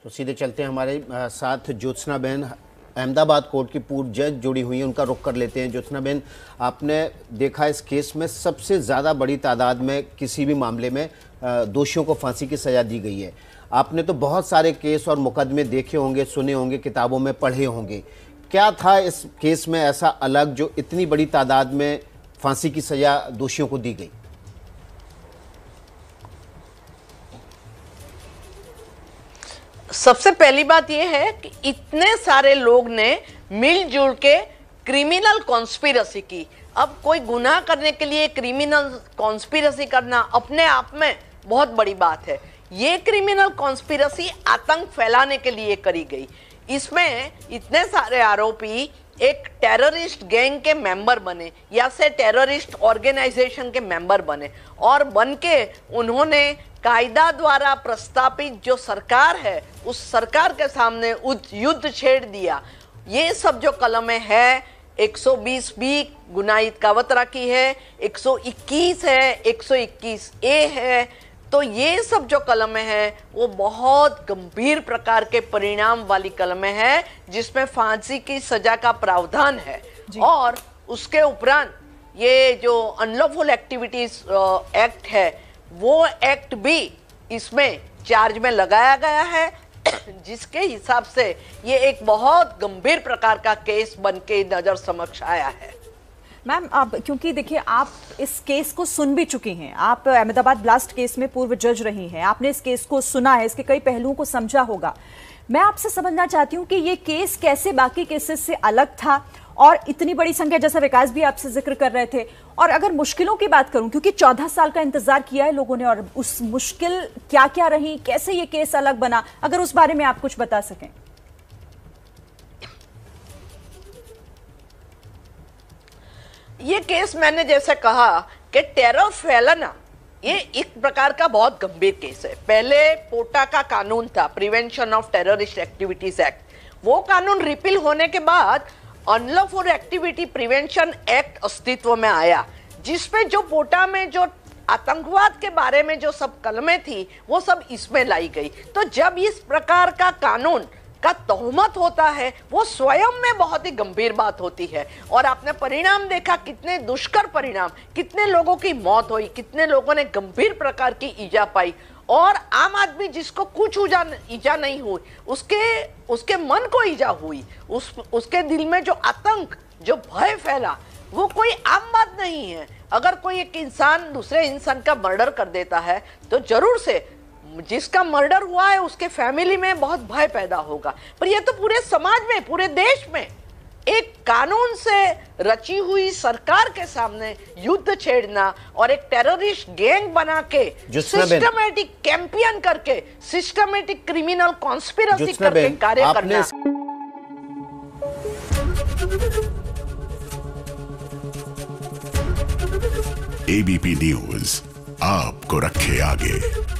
तो सीधे चलते हैं हमारे साथ ज्योत्सना बहन, अहमदाबाद कोर्ट की पूर्व जज जुड़ी हुई हैं, उनका रुख कर लेते हैं। ज्योत्सना बहन, आपने देखा इस केस में सबसे ज़्यादा बड़ी तादाद में किसी भी मामले में दोषियों को फांसी की सज़ा दी गई है। आपने तो बहुत सारे केस और मुकदमे देखे होंगे, सुने होंगे, किताबों में पढ़े होंगे। क्या था इस केस में ऐसा अलग जो इतनी बड़ी तादाद में फांसी की सज़ा दोषियों को दी गई? सबसे पहली बात यह है कि इतने सारे लोग ने मिलजुल के क्रिमिनल कॉन्स्पिरसी की। अब कोई गुनाह करने के लिए क्रिमिनल कॉन्स्पिरसी करना अपने आप में बहुत बड़ी बात है। ये क्रिमिनल कॉन्स्पिरसी आतंक फैलाने के लिए करी गई। इसमें इतने सारे आरोपी एक टेररिस्ट गैंग के मेंबर बने या से टेररिस्ट ऑर्गेनाइजेशन के मेंबर बने और बन के उन्होंने कायदा द्वारा प्रस्तापित जो सरकार है उस सरकार के सामने युद्ध छेड़ दिया। ये सब जो कलमें है 120 बी गुनाहित कावतरा की है, 121 है, 121 ए है। तो ये सब जो कलमें हैं वो बहुत गंभीर प्रकार के परिणाम वाली कलमें हैं जिसमें फांसी की सजा का प्रावधान है। और उसके उपरांत ये जो अनलॉफुल एक्टिविटीज एक्ट है वो एक्ट भी इसमें चार्ज में लगाया गया है, जिसके हिसाब से ये एक बहुत गंभीर प्रकार का केस बन के नजर समक्ष आया है। मैम, आप क्योंकि देखिए आप इस केस को सुन भी चुकी हैं, आप अहमदाबाद ब्लास्ट केस में पूर्व जज रही हैं, आपने इस केस को सुना है, इसके कई पहलुओं को समझा होगा। मैं आपसे समझना चाहती हूँ कि ये केस कैसे बाकी केसेस से अलग था और इतनी बड़ी संख्या, जैसा विकास भी आपसे जिक्र कर रहे थे। और अगर मुश्किलों की बात करूं, क्योंकि 14 साल का इंतजार किया है लोगों ने, और उस मुश्किल क्या क्या रही, कैसे ये केस अलग बना, अगर उस बारे में आप कुछ बता सकें। ये केस मैंने जैसे कहा कि टेरर फैलाना ये एक प्रकार का बहुत गंभीर केस है। पहले पोटा का कानून था, prevention of terrorist activities act, वो कानून रिपील होने के बाद अनलॉफुल एक्टिविटी प्रिवेंशन एक्ट अस्तित्व में आया, जिसमें जो पोटा में जो आतंकवाद के बारे में जो सब कलमें थी वो सब इसमें लाई गई। तो जब इस प्रकार का कानून का तोहमत होता है वो स्वयं में बहुत ही गंभीर बात होती है। और आपने परिणाम देखा, कितने दुष्कर परिणाम, कितने लोगों की मौत हुई, कितने लोगों ने गंभीर प्रकार की ईजा पाई। और आम आदमी जिसको कुछ ईजा नहीं हुई उसके मन को ईजा हुई, उसके दिल में जो आतंक, जो भय फैला, वो कोई आम बात नहीं है। अगर कोई एक इंसान दूसरे इंसान का मर्डर कर देता है तो जरूर से जिसका मर्डर हुआ है उसके फैमिली में बहुत भय पैदा होगा। पर ये तो पूरे समाज में, पूरे देश में एक कानून से रची हुई सरकार के सामने युद्ध छेड़ना और एक टेररिस्ट गैंग बना के सिस्टमैटिक कैंपेन करके, सिस्टमैटिक क्रिमिनल कॉन्स्पिरेसी करके कार्य करना। एबीपी न्यूज आपको रखे आगे।